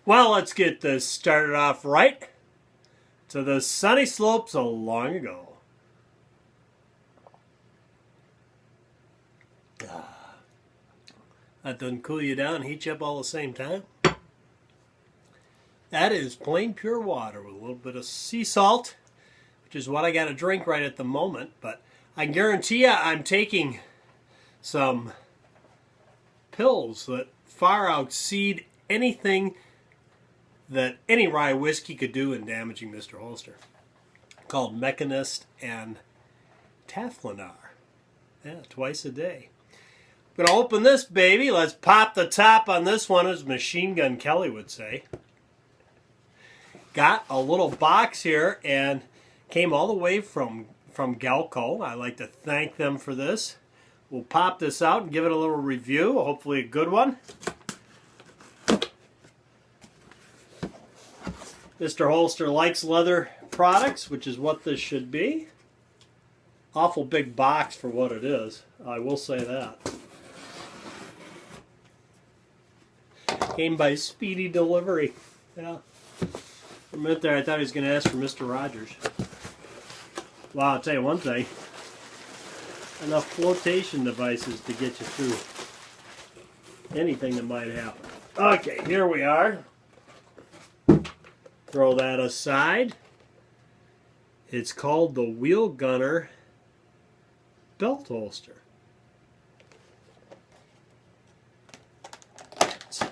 Well, let's get this started off right to the sunny slopes of long ago. That doesn't cool you down and heat you up all at the same time. That is plain pure water with a little bit of sea salt, which is what I got to drink right at the moment. But I guarantee you I'm taking some pills that far exceed anything that any rye whiskey could do in damaging Mr. Holster, called Mechanist and Taflinar. Yeah, twice a day. I'm going to open this baby. Let's pop the top on this one, as Machine Gun Kelly would say. Got a little box here and came all the way from Galco. I'd like to thank them for this. We'll pop this out and give it a little review, hopefully a good one. Mr. Holster likes leather products, which is what this should be. Awful big box for what it is, I will say that. Came by speedy delivery. Yeah. For a minute there I thought he was going to ask for Mr. Rogers. Well, I'll tell you one thing. Enough flotation devices to get you through anything that might happen. Okay, here we are. Throw that aside. It's called the Wheelgunner belt holster. Let's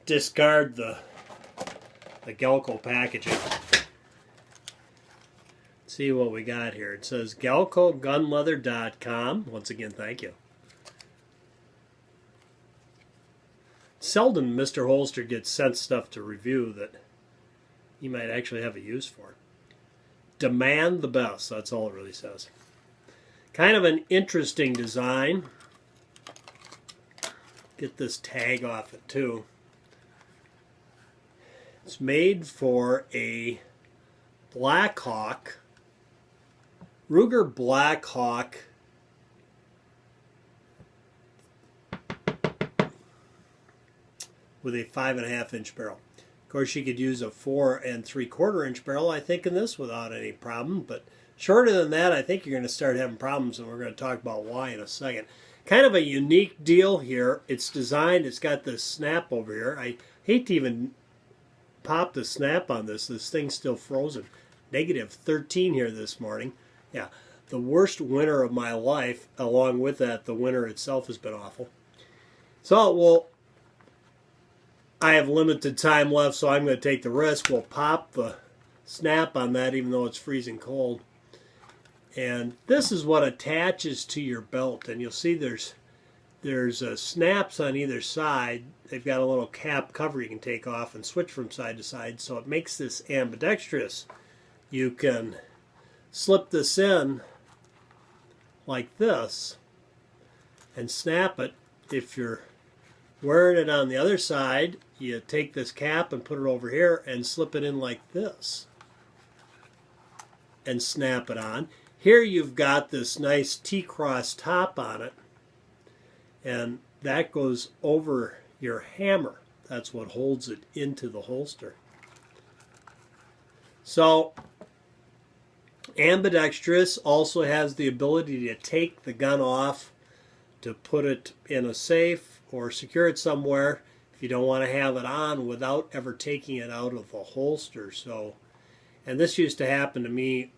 discard the Galco packaging. See what we got here. It says GalcoGunleather.com. Once again, thank you. Seldom Mr. Holster gets sent stuff to review that you might actually have a use for. Demand the best. That's all it really says. Kind of an interesting design. Get this tag off it too. It's made for a Blackhawk, Ruger Blackhawk with a 5.5 inch barrel. Of course, you could use a 4 3/4 inch barrel, I think, in this without any problem. But shorter than that, I think you're going to start having problems, and we're going to talk about why in a second. Kind of a unique deal here. It's designed, it's got this snap over here. I hate to even pop the snap on this. This thing's still frozen. -13 here this morning. Yeah, the worst winter of my life. Along with that, the winter itself has been awful. So, well, I have limited time left, so I'm going to take the risk. We'll pop the snap on that even though it's freezing cold. And this is what attaches to your belt. And you'll see there's snaps on either side. They've got a little cap cover you can take off and switch from side to side, so it makes this ambidextrous. You can slip this in like this and snap it. If you're wearing it on the other side, you take this cap and put it over here and slip it in like this and snap it on. Here you've got this nice T-cross top on it, and that goes over your hammer. That's what holds it into the holster. So, ambidextrous, also has the ability to take the gun off, to put it in a safe or secure it somewhere if you don't want to have it on without ever taking it out of the holster. So, and this used to happen to me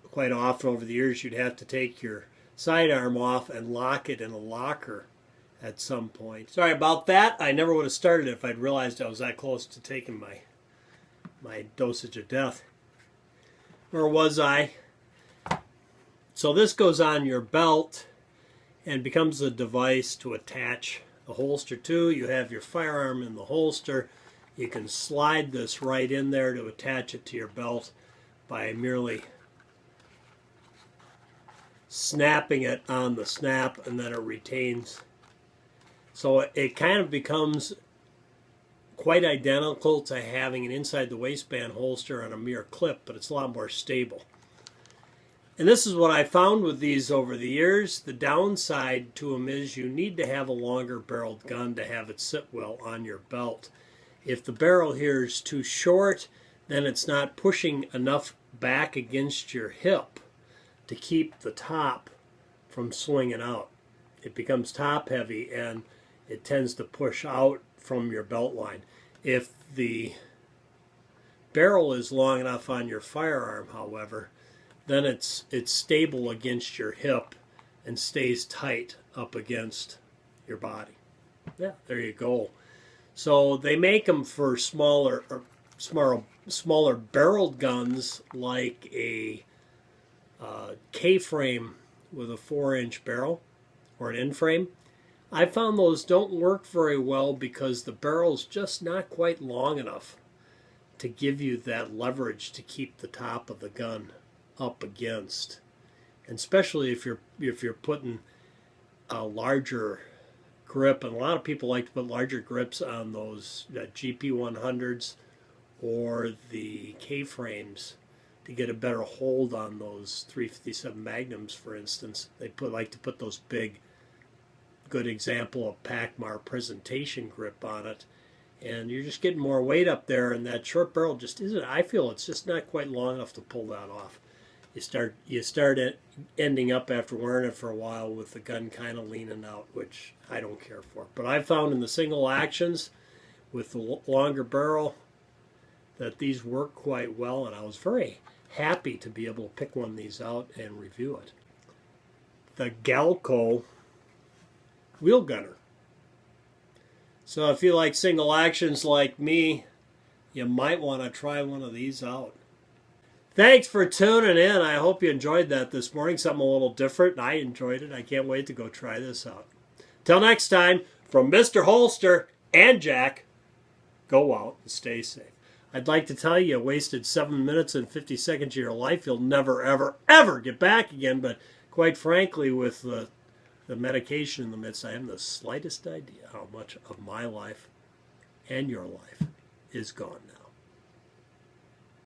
quite often over the years. You'd have to take your sidearm off and lock it in a locker at some point. Sorry about that. I never would have started it if I'd realized I was that close to taking my dosage of death. Where was I? So this goes on your belt and becomes a device to attach the holster to. You have your firearm in the holster. You can slide this right in there to attach it to your belt by merely snapping it on the snap, and then it retains. So it kind of becomes quite identical to having an inside the waistband holster on a mere clip, but it's a lot more stable. And this is what I found with these over the years. The downside to them is you need to have a longer barreled gun to have it sit well on your belt. If the barrel here is too short, then it's not pushing enough back against your hip to keep the top from swinging out. It becomes top heavy and it tends to push out from your belt line. If the barrel is long enough on your firearm, however, then it's stable against your hip and stays tight up against your body. Yeah, there you go. So they make them for smaller barreled guns, like a K-frame with a 4-inch barrel or an N-frame. I found those don't work very well because the barrel's just not quite long enough to give you that leverage to keep the top of the gun up against, and especially if you're putting a larger grip, and a lot of people like to put larger grips on those GP100s or the K-frames to get a better hold on those 357 Magnums, for instance. They like to put those big, good example of Pacmar presentation grip on it, and you're just getting more weight up there, and that short barrel just isn't, I feel it's just not quite long enough to pull that off. You start ending up after wearing it for a while with the gun kind of leaning out, which I don't care for. But I found in the single actions with the longer barrel that these work quite well, and I was very happy to be able to pick one of these out and review it. The Galco Wheelgunner. So if you like single actions like me, you might want to try one of these out. Thanks for tuning in. I hope you enjoyed that this morning. Something a little different. I enjoyed it. I can't wait to go try this out. Till next time, from Mr. Holster and Jack, go out and stay safe. I'd like to tell you wasted 7 minutes and 50 seconds of your life. You'll never, ever, ever get back again. But quite frankly, with the medication in the midst, I have the slightest idea how much of my life and your life is gone now.